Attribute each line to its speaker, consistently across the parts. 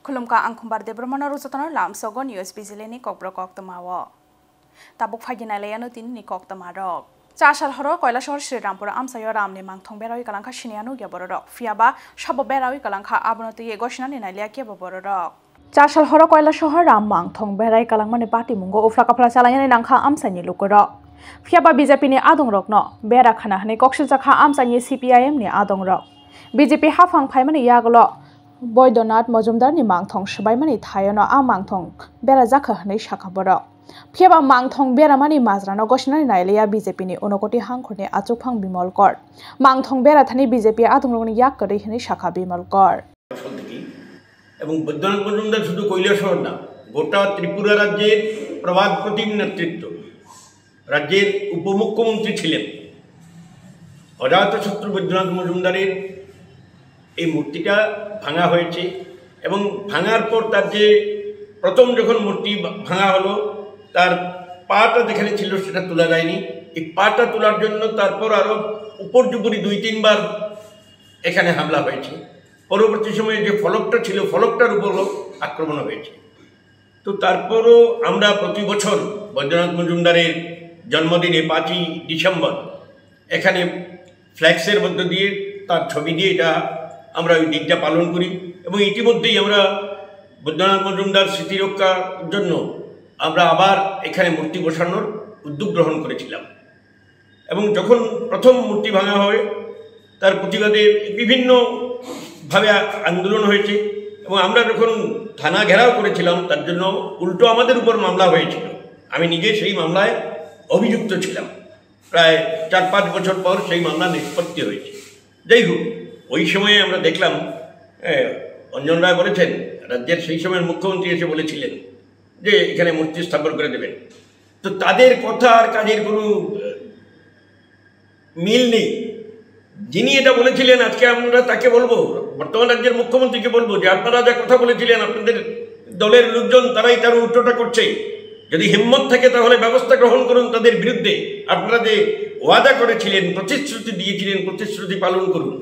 Speaker 1: Khulumka angkhumbar de brahmana rusatana lam sogon USB zileni kokbro koktamawo. Tabuk phagina layano tin ni koktamarok. Chashal horo koila shor Sri Rampura amsayo ramne mangthong berawi kalangkha shinianu gya bororok. Fiaba shabo berawi kalangkha abonoti ye goshna ni nalia ke bororok. Chashal horo koila shor ram mangthong berai kalangmane party mungo ufra kapla salanya ni nangkha amsani lukorok. Fiaba BJP ni adongrok no bera khana hne kokshil jakha amsani CPIM ni adongrok. BJP hafang phaimani yaglo Boydonath Mojumdar ni mangthong shbaimani thayano a mangthong bera jakha hne shakhaborok. Fiaba mangthong bera mani mazrano goshna ni nailia BJP ni unokoti hangkhone achukphang Bimal Kor. Mangthong bera thani BJP adongrok ni yak kari hne shakha Bimal Kor.
Speaker 2: এবং বৈদ্যনাথ মজুমদার শুধু কৈলাসহর না, গোটা ত্রিপুরা রাজ্যের প্রবাদ প্রতিম নেতৃত্ব, রাজ্যের উপমুখ্যমন্ত্রী ছিলেন। অজাতশত্রু বৈদ্যনাথ মজুমদারের এই মূর্তিটা ভাঙা হয়েছে এবং ভাঙার পর তার যে প্রথম যখন মূর্তি ভাঙা হলো তার পাটা যেখানে ছিল সেটা তোলা যায়নি। এই পাটা তোলার জন্য তারপর আরও উপর্যুপরি ২-৩ বার এখানে হামলা হয়েছে। পরবর্তী সময়ে যে ফলকটা ছিল ফলকটার উপরও আক্রমণ হয়েছে। তো তারপরও আমরা প্রতি বছর বৈদ্যনাথ মজুমদারের জন্মদিনে ৫ই ডিসেম্বর এখানে ফ্ল্যাক্সের মধ্য দিয়ে তার ছবি দিয়ে এটা আমরা ওই দিনটা পালন করি এবং ইতিমধ্যেই আমরা বৈদ্যনাথ মজুমদার স্মৃতিরক্ষার জন্য আমরা আবার এখানে মূর্তি বসানোর উদ্যোগ গ্রহণ করেছিলাম এবং যখন প্রথম মূর্তি ভাঙা হয় তার প্রতিবাদে বিভিন্নভাবে আন্দোলন হয়েছে এবং আমরা যখন থানা ঘেরাও করেছিলাম তার জন্য উল্টো আমাদের উপর মামলা হয়েছিল। আমি নিজে সেই মামলায় অভিযুক্ত ছিলাম। প্রায় ৪-৫ বছর পর সেই মামলা নিষ্পত্তি হয়েছে। যাই হোক, ওই সময়ে আমরা দেখলাম অঞ্জন রায় বলেছেন, রাজ্যের সেই সময়ের মুখ্যমন্ত্রী এসে বলেছিলেন যে এখানে মূর্তি স্থাপন করে দেবেন। তো তাদের কথা আর কাজের কোনো মিল নেই। যিনি এটা বলেছিলেন আজকে আমরা তাকে বলবো, বর্তমান রাজ্যের মুখ্যমন্ত্রীকে বলবো যে আপনারা যা কথা বলেছিলেন আপনাদের দলের লোকজন তারাই তার উল্টোটা করছে। যদি হিম্মত থাকে তাহলে ব্যবস্থা গ্রহণ করুন তাদের বিরুদ্ধে। আপনারা যে ওয়াদা করেছিলেন, প্রতিশ্রুতি দিয়েছিলেন, প্রতিশ্রুতি পালন করুন।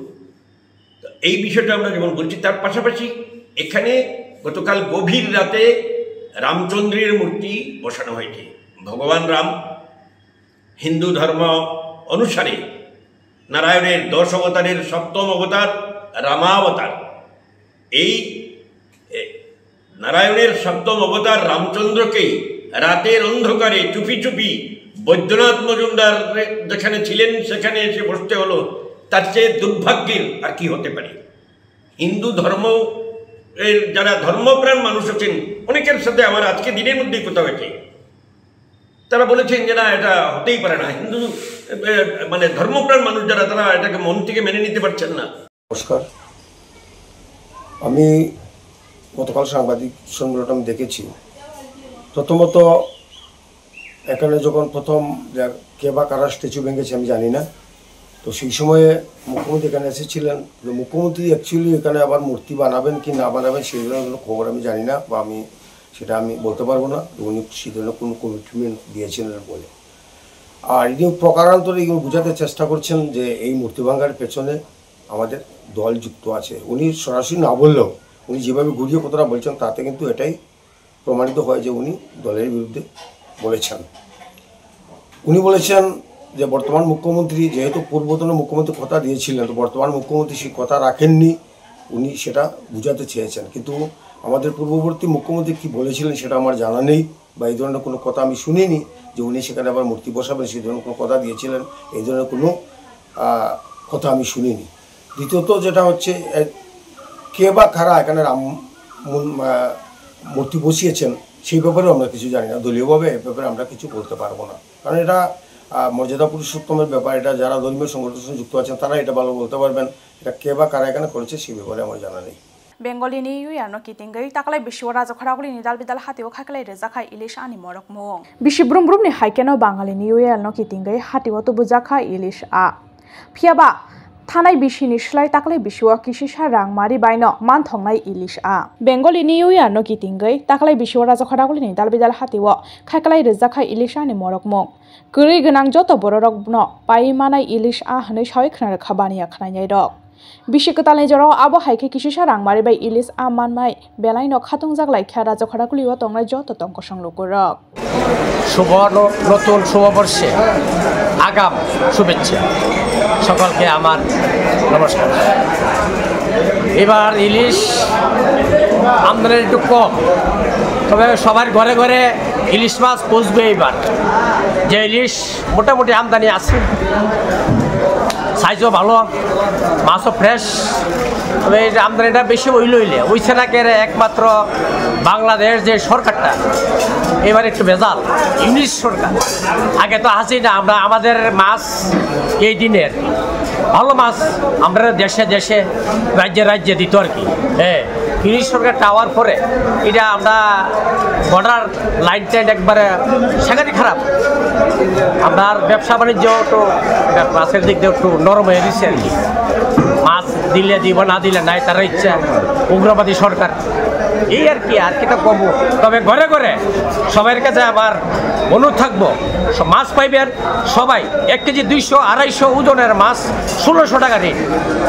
Speaker 2: এই বিষয়টা আমরা যেমন বলছি, তার পাশাপাশি এখানে গতকাল গভীর রাতে রামচন্দ্রের মূর্তি বসানো হয়েছে। ভগবান রাম হিন্দু ধর্ম অনুসারে নারায়ণের 10 অবতারের 7ম অবতার রামাবতার। এই নারায়ণের 7ম অবতার রামচন্দ্রকে রাতের অন্ধকারে চুপি চুপি বৈদ্যনাথ মজুমদার যেখানে ছিলেন সেখানে এসে বসতে হলো। তার চেয়ে দুর্ভাগ্যের আর কি হতে পারে? হিন্দু ধর্ম এর যারা ধর্মপ্রাণ মানুষ আছেন অনেকের সাথে আমার আজকে দিনের মধ্যেই কথা হয়েছে। তারা বলেছেন যে না, এটা হতেই পারে না। হিন্দু মানে ধর্মপ্রাণ মানুষ যারা, তারা এটাকে মন থেকে মেনে নিতে পারছেন না।
Speaker 3: নমস্কার, আমি গতকাল সাংবাদিক সম্মেলনটা আমি দেখেছি। প্রথমত এখানে যখন প্রথম কে বা কারা স্ট্যাচু ভেঙেছে আমি জানি না। তো সেই সময়ে মুখ্যমন্ত্রী এখানে এসেছিলেন। মুখ্যমন্ত্রী অ্যাকচুয়ালি এখানে আবার মূর্তি বানাবেন কি না বানাবেন সেই ধরনের খবর আমি জানি না, বা সেটা আমি বলতে পারবো না উনি সেই ধরনের কোনো কমিটমেন্ট দিয়েছিলেন বলে। আর ইনি প্রকারান্তরে ইনি বোঝাতে চেষ্টা করছেন যে এই মূর্তি ভাঙার পেছনে আমাদের দল যুক্ত আছে। উনি সরাসরি না বললেও উনি যেভাবে ঘুরিয়ে কথাটা বলছেন তাতে কিন্তু এটাই প্রমাণিত হয় যে উনি দলের বিরুদ্ধে বলেছেন। উনি বলেছেন যে বর্তমান মুখ্যমন্ত্রী যেহেতু পূর্বতন মুখ্যমন্ত্রী কথা দিয়েছিলেন, তো বর্তমান মুখ্যমন্ত্রী সেই কথা রাখেননি, উনি সেটা বোঝাতে চেয়েছেন। কিন্তু আমাদের পূর্ববর্তী মুখ্যমন্ত্রী কী বলেছিলেন সেটা আমার জানা নেই, বা এই ধরনের কোনো কথা আমি শুনিনি যে উনি সেখানে আবার মূর্তি বসাবেন সেই ধরনের কোনো কথা দিয়েছিলেন। এই ধরনের কোনো কথা আমি শুনিনি। দ্বিতীয়ত যেটা হচ্ছে, কে বা কারা এখানে রাম মূর্তি বসিয়েছেন সেই ব্যাপারেও আমরা কিছু জানি না। দলীয়ভাবে এ ব্যাপারে আমরা কিছু বলতে পারবো না, কারণ এটা মর্যাদা পুরুষোত্তমের ব্যাপার। এটা যারা ধর্মীয় সংগঠনের সঙ্গে যুক্ত আছেন তারা এটা ভালো বলতে পারবেন। এটা কে বা কারা এখানে করেছে সেই ব্যাপারে আমার জানা নেই।
Speaker 1: Bengali ni yu yarno kitingai taklai bishwara jokharaguli ni dalbidal hati o khaklai rezakhai ilish ani morok mung bishi brum brum ni haikeno bangali ni yu yarno kitingai hati o to bujaka ilish a phiaba thanai bishini shlai taklai bishwa kisisa rangmari baino manthongnai ilish a Bengali ni yu yarno kitingai taklai bishwara jokharaguli ni dalbidal hati o khaklai rezakhai ilish ani morok mung guri gonang joto bororok no pai manai ilish a hnai sawi khna khabani akhnai rok Bishikatale Jaro Abo Haike Kisha Rangmari by Ilis Aman Mai Belaino Katung Zaglai Kara Zokarakuli Tonga Joto Tonkosong Lokurok.
Speaker 4: শুভ নতুন শুভবর্ষে আগাম শুভেচ্ছা সকলকে আমার নমস্কার। এবার ইলিশ আমদানি একটু কম, তবে সবার ঘরে ঘরে ইলিশ মাছ পৌঁছবে। এবার যে ইলিশ মোটামুটি আমদানি আছে, সাইজও ভালো, মাছও ফ্রেশ। তবে এই আমদানিটা বেশি ওইছে না কে একমাত্র বাংলাদেশ যে সরকারটা এবার একটু ভেজাল, ইংলিশ সরকার। আগে তো হাসিনা আমরা আমাদের মাছ এই দিনের ভালো মাছ আমরা দেশে দেশে রাজ্যে রাজ্যে দিত আর কি। হ্যাঁ, ইংলিশ সরকার টাওয়ার পরে এটা আমরা বর্ডার লাইন টাইন একবারে সেখানে খারাপ। আপনার ব্যবসা বাণিজ্য একটু মাছের দিক দিয়ে একটু নরম হয়ে দিচ্ছে আর কি। মাছ দিলে দিব, না দিলে নাই, তার ইচ্ছা, উগ্রবাদী সরকার এই আর কি। আর কিটা কমবো, তবে ঘরে ঘরে সবার কাছে আমার অনুরোধ থাকবো, মাছ পাইবেন সবাই। 1 কেজি 200-250 ওজনের মাছ 1600 টাকা রেট,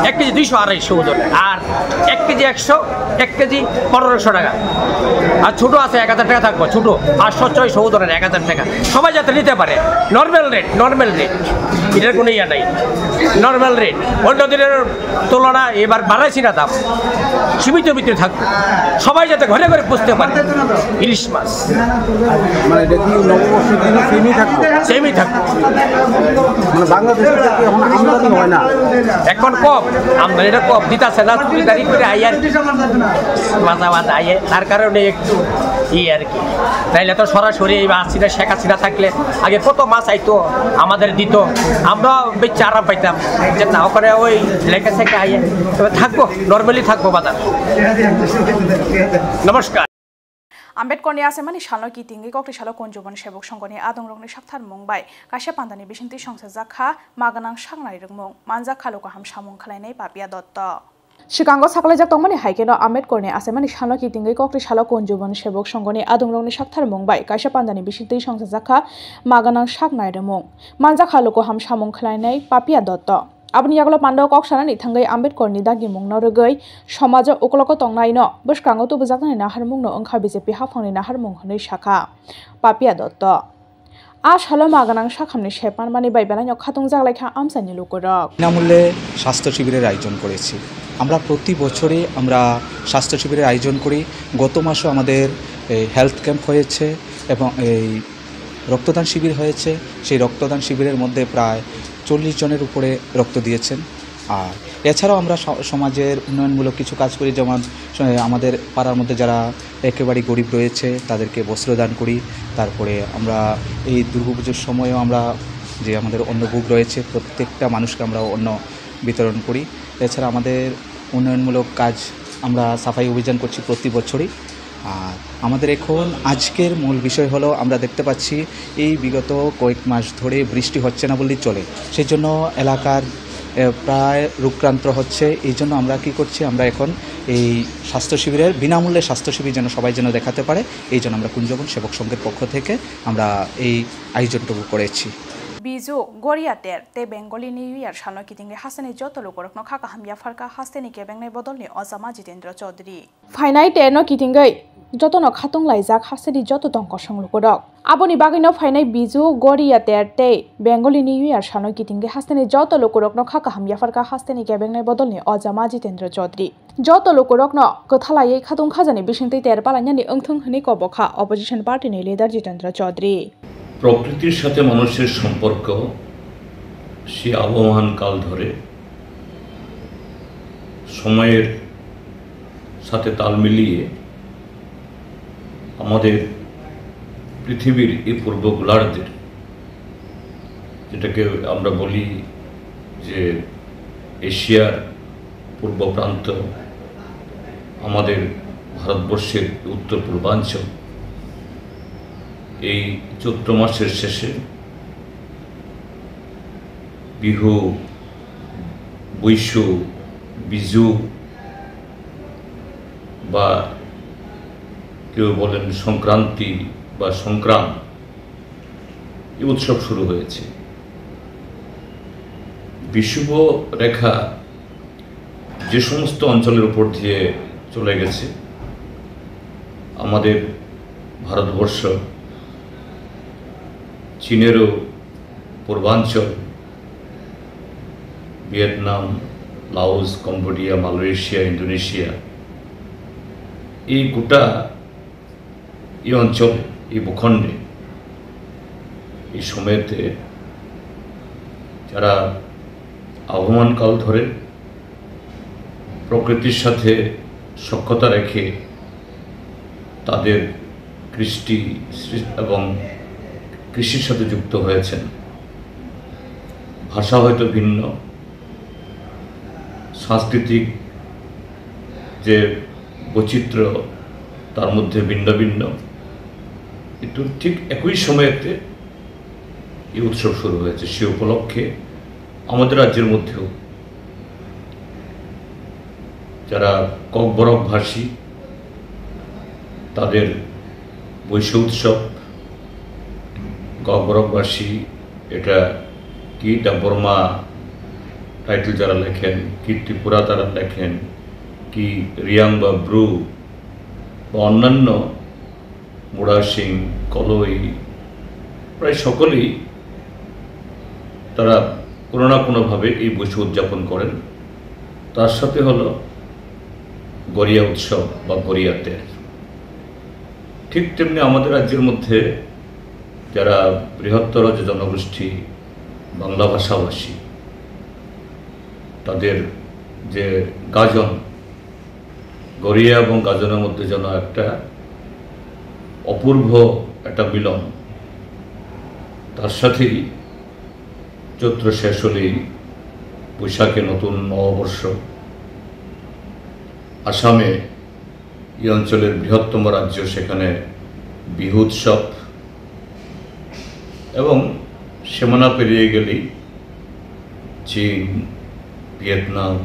Speaker 4: 1 কেজি 200-250 ওজনের। আর 1 কেজি 100, 1 কেজি 1500 টাকা। আর ছোটো আছে 1000 টাকা থাকবো, ছোটো 500-600 ওজনের 1000 টাকা। সবাই যাতে নিতে পারে, নর্মাল রেট, এটার কোনো ইয়া নাই, নর্মাল রেট। অন্য দিনের তুলনা এবার বাড়াইছি না দাম, সীমিত ভিতরে থাকবে, সবাই যাতে ঘরে ঘরে পুষতে পারে ইলিশ মাছ।
Speaker 5: মানে এটা কি নববর্ষের দিন সেমই থাকবে? মানে বাংলাদেশে এখন আমদানি হয় না,
Speaker 4: এখন কম আমদানিটা কম দিতেছে না, চুরিদারি করে আইয়ার মাঝে আইয়ে, তার কারণে একটু আর কি। তাইলে তো সরাসরি এই হাসিনা শেখ হাসিনা থাকলে আগে কত মাছ আইতো আমাদের দিত, আমরা বেশ আরাম পাইতাম যে না ওখানে ওই লেখা থেকে আইয়ে। তবে থাকবো, নর্মালি থাকবো বাজার। নমস্কার।
Speaker 1: Ambedkar ni asemani shalno ki tingi kokri shalo konjobon sebok songoni adong rongni sakthar mungbai kasia pandani bisinti songsa jakha maganang sangnai rungmung manja khaluka ham samung khlainai papia dotto Chicago saklajak tongmani haikeno Ambedkar ni asemani shalno ki tingi kokri shalo konjobon sebok songoni adong rongni sakthar mungbai kasia pandani bisinti songsa jakha maganang sangnai rungmung manja khaluka ham samung khlainai papia dotto Abni yaglo pando kok sanani thangai Ambedkar ni dagi mungno rogoi somajo ukoloko tongnai no boskango to bujaknai nahar mungno ongkha BJP hafangni nahar mung honoi shakha Papia Dotto a shalo maganang sakhamni sepan mani bai belai khatung jaglaikha amsani lokorok
Speaker 6: বিনামূল্যে স্বাস্থ্য শিবিরের আয়োজন করেছি। আমরা প্রতি বছরই আমরা স্বাস্থ্য শিবিরের আয়োজন করি। গত মাসে আমাদের হেলথ ক্যাম্প হয়েছে এবং এই রক্তদান শিবির হয়েছে। সেই রক্তদান শিবিরের মধ্যে প্রায় 40 জনের উপরে রক্ত দিয়েছেন। আর এছাড়াও আমরা সমাজের উন্নয়নমূলক কিছু কাজ করি, যেমন আমাদের পাড়ার মধ্যে যারা একেবারে গরিব রয়েছে তাদেরকে বস্ত্রদান করি। তারপরে আমরা এই দুর্গাপুজোর সময়ও আমরা যে আমাদের অন্নভোগ রয়েছে প্রত্যেকটা মানুষকে আমরা অন্ন বিতরণ করি। এছাড়া আমাদের উন্নয়নমূলক কাজ আমরা সাফাই অভিযান করছি প্রতি বছরই। আর আমাদের এখন আজকের মূল বিষয় হলো আমরা দেখতে পাচ্ছি এই বিগত কয়েক মাস ধরে বৃষ্টি হচ্ছে না বললেই চলে, সেই জন্য এলাকার প্রায় রোগক্রান্ত হচ্ছে। এই জন্য আমরা কি করছি, আমরা এখন এই স্বাস্থ্য শিবিরের বিনামূল্যে স্বাস্থ্য শিবির যেন সবাই যেন দেখাতে পারে, এই জন্য আমরা কুঞ্জবন সেবক সংঘের পক্ষ থেকে আমরা এই আয়োজনটুকু করেছি।
Speaker 1: Bizu Goriater te Bengali New Year shano kitingi hasani joto lokorok no khaka hamya farka hasteni ke bengnai bodolni Ozama Jitendra Chaudhary Fainai te no kitingai joto no khatung laijak hasani joto tongko songlokorok Aboni bagino fainai Bizu Goriater te Bengali New Year shano kitingi hasani joto lokorok no khaka hamya farka hasteni ke bengnai bodolni Ozama Jitendra Chaudhary joto lokorok no kothalai khatung khajani bisingtei ter palanyani engthung hni kobokha opposition party ni leader Jitendra Chaudhary
Speaker 7: প্রকৃতির সাথে মানুষের সম্পর্ক সে আবহমান কাল ধরে সময়ের সাথে তাল মিলিয়ে আমাদের পৃথিবীর এই পূর্ব গোলার্ধের, যেটাকে আমরা বলি যে এশিয়ার পূর্ব প্রান্ত, আমাদের ভারতবর্ষের উত্তর পূর্বাঞ্চল, এই চৈত্র মাসের শেষে বিহু, বৈশু, বিজু বা কেউ বলেন সংক্রান্তি বা সংক্রাম, এই উৎসব শুরু হয়েছে। বিষুব রেখা যে সমস্ত অঞ্চলের উপর দিয়ে চলে গেছে, আমাদের ভারতবর্ষ চীনেরও পূর্বাঞ্চল, Vietnam, Laos, Cambodia, Malaysia, Indonesia, এই গোটা এই অঞ্চলে, এই ভূখণ্ডে এই সময়তে যারা আবহমানকাল ধরে প্রকৃতির সাথে সখ্যতা রেখে তাদের কৃষ্টি এবং কৃষির সাথে যুক্ত হয়েছেন, ভাষা হয়তো ভিন্ন, সাংস্কৃতিক যে বৈচিত্র্য তার মধ্যে ভিন্ন ভিন্ন, কিন্তু ঠিক একই সময়েতে এই উৎসব শুরু হয়েছে। সে উপলক্ষে আমাদের রাজ্যের মধ্যেও যারা ককবরক ভাষী তাদের বৈশ্য উৎসব, ককবরকবাসী এটা কি বর্মা টাইটেল যারা লেখেন, কি ত্রিপুরা তারা লেখেন, কি রিয়াং বা ব্রু বা অন্যান্য মুড়া সিং, কলই, প্রায় সকলেই তারা কোনো না কোনোভাবে এই বৈশ্য উদযাপন করেন। তার সাথে হলো গড়িয়া উৎসব বা গড়িয়াতে। ঠিক তেমনি আমাদের রাজ্যের মধ্যে যারা বৃহত্তর যে জনগোষ্ঠী বাংলা ভাষাভাষী, তাদের যে গাজন, গড়িয়া এবং গাজনের মধ্যে যেন একটা অপূর্ব একটা মিলন। তার সাথেই চৈত্র শেষ হলেই বৈশাখে নতুন নববর্ষ। আসামে এই অঞ্চলের বৃহত্তম রাজ্য, সেখানে বিহু উৎসব, এবং সীমানা পেরিয়ে গেলেই চীন, ভিয়েতনাম,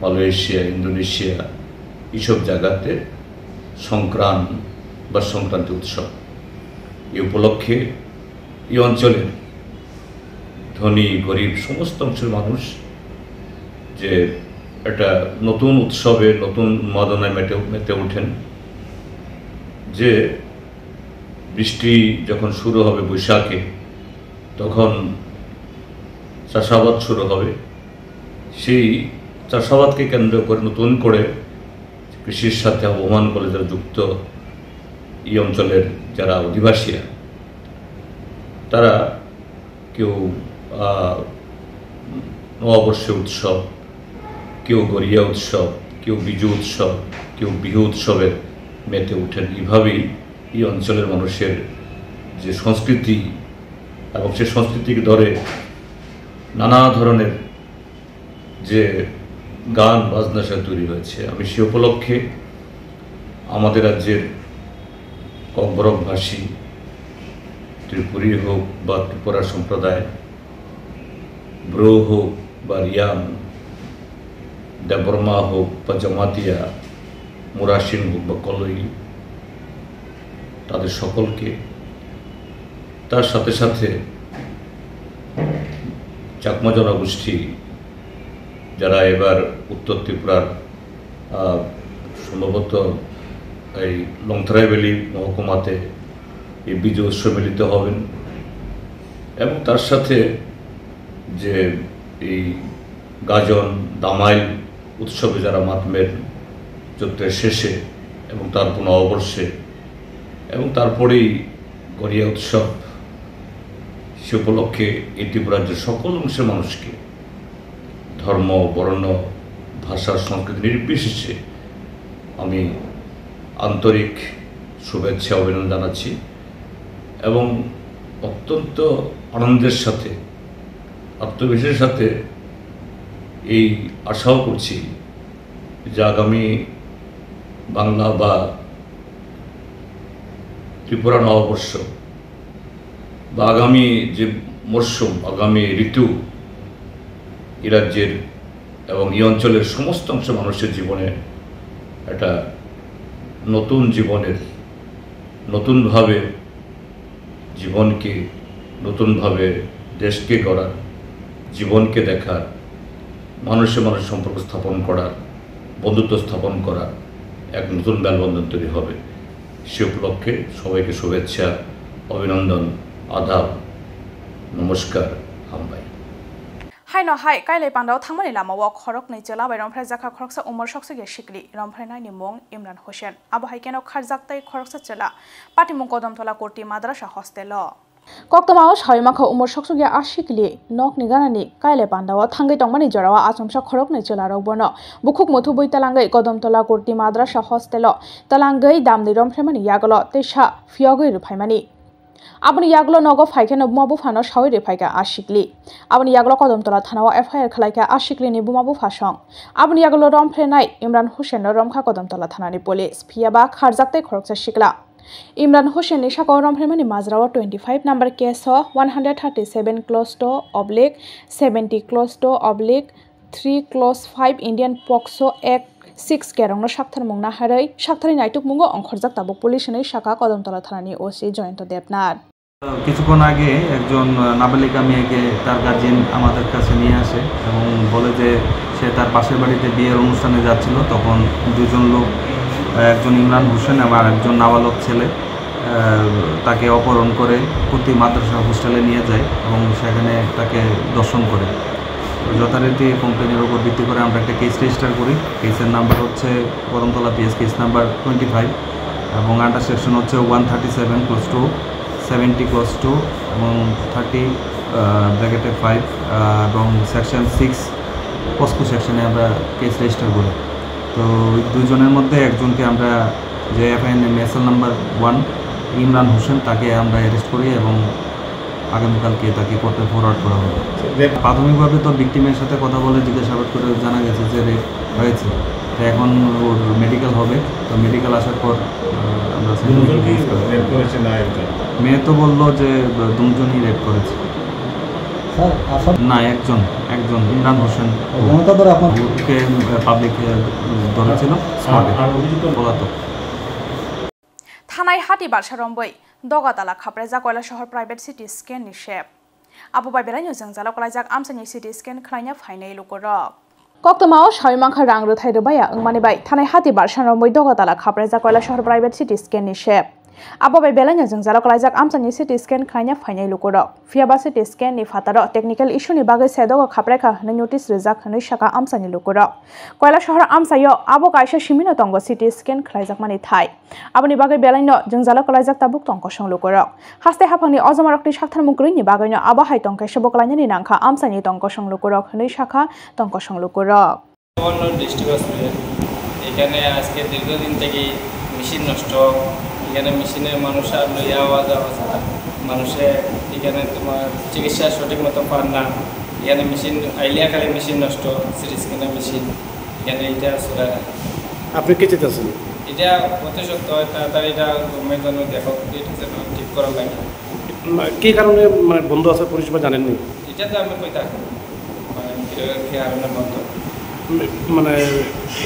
Speaker 7: মালয়েশিয়া, ইন্দোনেশিয়া, এইসব জায়গাতে সংক্রান্ত বা সংক্রান্তি উৎসব। এই উপলক্ষে এই অঞ্চলের ধনী গরিব সমস্ত অংশের মানুষ যে একটা নতুন উৎসবে, নতুন উন্মাদনায় মেতে ওঠেন। যে বৃষ্টি যখন শুরু হবে বৈশাখে, তখন চাষাবাদ শুরু হবে। সেই চাষাবাদকে কেন্দ্র করে নতুন করে কৃষির সাথে আবহমান করে যারা যুক্ত এই অঞ্চলের যারা অধিবাসীরা, তারা কেউ নববর্ষ উৎসব, কেউ গড়িয়া উৎসব, কেউ বিজু উৎসব, কেউ বিহু উৎসবের মেতে ওঠেন। এইভাবেই এই অঞ্চলের মানুষের যে সংস্কৃতি, এবং সে সংস্কৃতিকে ধরে নানা ধরনের যে গান বাজনা সে তৈরি হয়েছে। আমি সে উপলক্ষে আমাদের রাজ্যের ককবরক ভাষী ত্রিপুরী হোক বা ত্রিপুরা সম্প্রদায়, ব্রো হোক বা রিয়াং, দেববর্মা হোক বা জমাতিয়া, মুরাসিন হোক বা কলই, তাদের সকলকে, তার সাথে সাথে চাকমা জনগোষ্ঠী যারা এবার উত্তর ত্রিপুরার সম্ভবত এই লংথরাই ভ্যালি মহকুমাতে এই বিজয় উৎসব মিলিত হবেন, এবং তার সাথে যে এই গাজন, দামাইল উৎসবে যারা মাতমের চৈত্রের শেষে এবং তারপর নববর্ষে, এবং তারপরেই গড়িয়া উৎসব, সে উপলক্ষে এই ত্রিপুরার যে সকল অংশের মানুষকে ধর্ম, বর্ণ, ভাষা, সংস্কৃতি নির্বিশেষে আমি আন্তরিক শুভেচ্ছা, অভিনন্দন জানাচ্ছি, এবং অত্যন্ত আনন্দের সাথে, আত্মবিশ্বাসের সাথে এই আশাও করছি যে আগামী বাংলা বা ত্রিপুরা নববর্ষ বা আগামী যে মরশুম, আগামী ঋতু এই রাজ্যের এবং এই অঞ্চলের সমস্ত অংশ মানুষের জীবনে একটা নতুন জীবনের, নতুনভাবে জীবনকে, নতুনভাবে দেশকে গড়ার, জীবনকে দেখার, মানুষের মানুষ সম্পর্ক স্থাপন করার বন্ধুত্ব স্থাপন করা, এক নতুন মেলবন্ধন তৈরি হবে। সে উপলক্ষে সবাইকে শুভেচ্ছা, অভিনন্দন, আদাব, নমস্কার, হামবাই।
Speaker 1: হাই নহাই কাইলে পান্ডাও থাंगमानि लामाव खरक नै चला बाय रमफ्राय जाखा खरकसा उमर सकसगे शिकली रमफ्राय नायनि मुं इमरान हुसैन आबो हाइकेनो खारजाकताय खरकसा चला पार्टी मुं कदमतला कोर्टी माद्रासा हस्टेल कक्तमाव सायमाखा उमर सकसगे आशिकली नक निगानानि काइले पान्डाव थांगै तंमानि जरावा आसमसा खरक नै चला रबनो बुखुक मथु बय तालांगै कदमतला कोर्टी माद्रासा हस्टेल तालांगै दामनि रमफ्रायमानि यागलो तेसा फियागै रुफायमानि Abani Yaglo Nogo Faikano Bumabu Fano Shawiri Faika Ashikli. Abani Yaglo Kodomtola Tanawa FIR Kalaka Ashikli ni Bumabu Fashong. Abani Yaglo Romprenai Imran Hussein Romka Kodomtola Tanani Police. Piaba Kharzakte Koroksa Shikla. Imran Hussein Nishako Rompremani Mazrawa 25 number case 137 close to oblique 70 close to oblique 3 close 5 Indian Poxo Act 6 kerongno sakthar mungna harai sakthari naituk mungo ongkhorjak tabuk police nei shaka Kodamtola thanani OC Joyন্ত Debnath
Speaker 8: কিছুক্ষণ আগে একজন নাবালিকা মেয়েকে তার guardian আমাদের কাছে নিয়ে আসে এবং বলে যে সে তার পাশের বাড়িতে বিয়ের অনুষ্ঠানে যাচ্ছিল। তখন দুজন লোক, একজন ইমরান হোসেন এবং একজন নাবালক ছেলে, তাকে অপহরণ করে কুর্তি মাদ্রাসা হোস্টেলে নিয়ে যায় এবং সেখানে তাকে দর্শন করে। যথারীতি কমপ্লেনের উপর ভিত্তি করে আমরা একটা কেস রেজিস্টার করি। কেসের নাম্বার হচ্ছে কদমতলা পিএস কেস নাম্বার 25 এবং আন্ডার সেকশন হচ্ছে 137 ক্লোজ টু 70 ক্লোজ টু এবং 30 ব্র্যাকেটে 5 এবং সেকশন 6 পস্কো সেকশনে আমরা কেস রেজিস্টার করি। তো দুজনের মধ্যে একজনকে আমরা যে FIR SL number 1 Imran Hossain তাকে আমরা অ্যারেস্ট করি এবং আগামীকালকে তাকে কোর্টে ফরওয়ার্ড করা হবে। প্রাথমিকভাবে তো ভিকটিমের সাথে কথা বলে জিজ্ঞাসাবাদ করে জানা গেছে যে রেপ হয়েছে। তো এখন ওর মেডিকেল হবে, তো মেডিকেল আসার পর আমরা মেয়ে তো বললো যে দুজনই রেপ করেছে। না, একজন ইমরান হোসেন ওকে পাবলিক ধরেছিল পলাতক।
Speaker 1: থানায় হাতি বারসা রম্বই দগাতালা খাপ্রাইজা কয়লা শহর প্রাইভেট সিটি স্ক্যান नि शेप आबो बाय बेलायनो जों जाला कलाइजाक आमसानि सिटी स्क्यान खलायना फाइनाय लुकरक कक्तमाव सायमाखा रां रुथाय रबाया अंगमानि बाय थानाय हाति बारसा रम्बई दगाताला खाप्राइजा कयला शहर प्राइभेट सिटी स्क्यान नि शेप आबो बाय बेलायनो जों जाला कलाइजाक आमसानि सिटी स्क्यान खलायना फाइनाय लुकरक फियाबा सिटी स्क्यान नि फातारो टेक्निकल इशू नि बागै सेदगा खाप्रायखा हनै नोटिस रिजाक हनै शाखा आमसानि लुकरक कयला शहर आमसायो आबो कायसा सिमिनो तंग सिटी स्क्यान खलाइजाक मानि थाय आबोनि बागै बेलायनो जों जाला कलाइजाक ताबुक तंग संलुकरक हास्ते हाफांनि अजमारकनि साखथार मुग्रैनि बागैनो आबो हाय तंग सेबो कलायनानि नांखा आमसानि तंग संलुकरक हनै शाखा तंग संलुकरक
Speaker 9: অন্য ডিস্ট্রিক্ট হসপিটাল এখানে আজকে দীর্ঘদিন থেকে মেশিন নষ্ট, এখানে মেশিনের মানুষ আর লইয়া আওয়াজ মানুষে এখানে তোমার চিকিৎসা সঠিক মতো পান না। এখানে মেশিন আইলিয়া খালি মেশিন নষ্ট, সিটি স্ক্যানের মেশিন এখানে এটা আসলে
Speaker 5: আপনি কে চেতেছেন
Speaker 9: এটা অতি সত্য তাড়াতাড়ি এটা গভর্নমেন্ট জন্য দেখো এটা যেন ঠিক করা লাগে।
Speaker 5: কি কারণে মানে বন্ধ আছে পরিষেবা জানেননি?
Speaker 9: এটা তো আমি কই থাকি মানে কারণে বন্ধ,
Speaker 5: মানে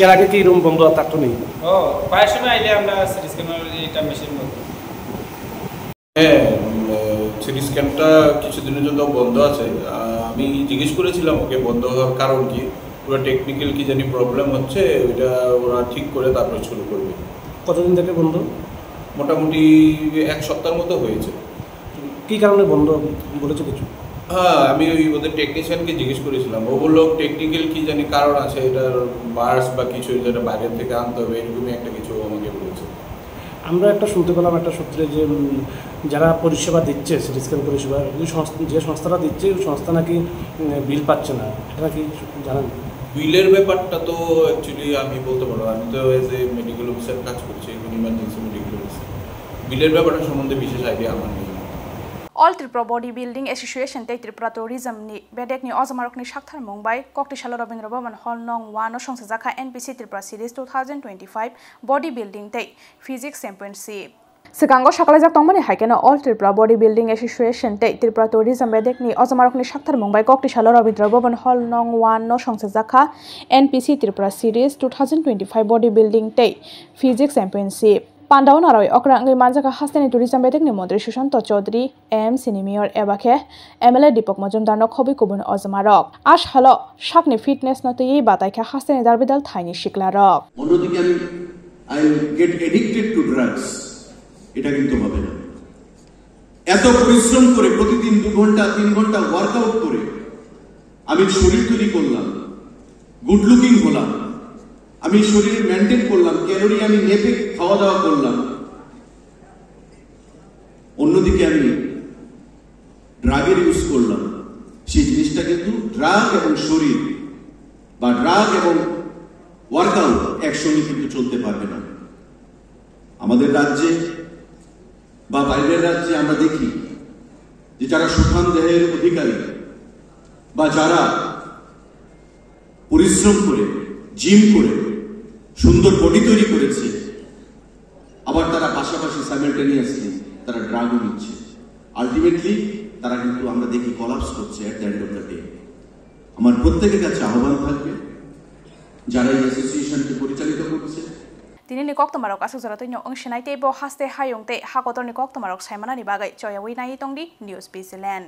Speaker 5: এর আগে কি রুম বন্ধ থাকতো নেই?
Speaker 9: ও প্রায় সময় আইলে আমরা সিটি স্ক্যানের এটা মেশিন বন্ধ।
Speaker 10: হ্যাঁ, সিটি স্ক্যানটা কিছুদিনের জন্য বন্ধ আছে। আমি জিজ্ঞেস করেছিলাম ওকে বন্ধ হওয়ার কারণ কি, ওরা টেকনিক্যাল কি জানি প্রবলেম হচ্ছে, ওইটা ওরা ঠিক করে তারপর শুরু করবে।
Speaker 5: কতদিন থেকে বন্ধ?
Speaker 10: মোটামুটি 1 সপ্তাহের মতো হয়েছে।
Speaker 5: কী কারণে বন্ধ বলেছে কিছু?
Speaker 10: হ্যাঁ, আমি ওদের টেকনিশিয়ানকে জিজ্ঞেস করেছিলাম, ও বললো টেকনিক্যাল কি জানি কারণ আছে, এটার বার্স বা কিছু যেটা বাইরের থেকে আনতে হবে, এরকমই একটা কিছু আমাকে বলেছে।
Speaker 5: আমরা একটা শুনতে পেলাম একটা সূত্রে যে যারা পরিষেবা দিচ্ছে সিটি স্ক্যান পরিষেবা, যে সংস্থাটা দিচ্ছে ওই সংস্থা নাকি বিল পাচ্ছে না, এটা কি জানেন?
Speaker 10: বিলের ব্যাপারটা তো অ্যাকচুয়ালি আমি বলতে পারবো, আমি তো এজ এ মেডিকেল অফিসার কাজ করছি, ইমার্জেন্সি মেডিকেল অফিসার। বিলের ব্যাপারটা সম্বন্ধে বিশেষ আইডিয়া আমার নেই।
Speaker 1: All Tripura Body Building Association Tei Tripura Tourism ni bedek ni Ozamarok ni Shakhtar Mumbai Kokti Shala Rabindra Bhavan Hall Nong 1 Songsajaka NPC Tripura Series 2025 Body Building Tei Physics Championship Sikango Shakalajak Tongmani Haikena All Tripura Body Building Association Tei Tripura Tourism bedek ni Ozamarok ni Shakhtar Mumbai Kokti Shala Rabindra Bhavan Hall Nong 1 Songsajaka NPC Tripura Series 2025 Body Building Tei Physics Championship Pandaw naroi okrang ngai manjaka hasteni tourism betek ni mantri Sushant Chaudhary AMC ni mayor ebakhe MLA Deepak Majumdar no khobi kubun ozmarok ash halo shakni fitness no tei bataikha hasteni darbidal thaini shiklarok
Speaker 11: অন্যদিকে I get addicted to drugs এটা কিন্তু হবে না এত পরিশ্রম করে প্রতিদিন 2 ঘন্টা 3 ঘন্টা ওয়ার্কআউট করে আমি শরীর তৈরি করলাম গুড লুকিং হলাম আমি শরীর মেইনটেইন করলাম ক্যালোরি আমি মেপে খাওয়া দাওয়া করলাম অন্যদিকে আমি ড্রাগের ইউজ করলাম সেই জিনিসটা কিন্তু ড্রাগ এবং শরীর বা ড্রাগ এবং ওয়ার্কআউট একসঙ্গে কিন্তু চলতে পারবে না আমাদের রাজ্যে বা বাইরের রাজ্যে আমরা দেখি যে যারা সুঠাম দেহের অধিকারী বা যারা পরিশ্রম করে জিম করে সুন্দর বডি তৈরি করেছে আবার তারা পাশাপাশি সাইমালটেনিয়াসলি তারা ড্রাগও নিচ্ছে আলটিমেটলি তারা কিন্তু আমরা দেখি কলাপস করছে at the end of the day আমার প্রত্যেকের কাছে আহ্বান থাকবে যারা এই অ্যাসোসিয়েশনকে পরিচালিত করছে
Speaker 1: Tini ni kok tomarok asuk jara toino ongshinai tebo haste hayongte hakotor ni kok tomarok saimana ni bagai choyawi nai tongdi News Zealand.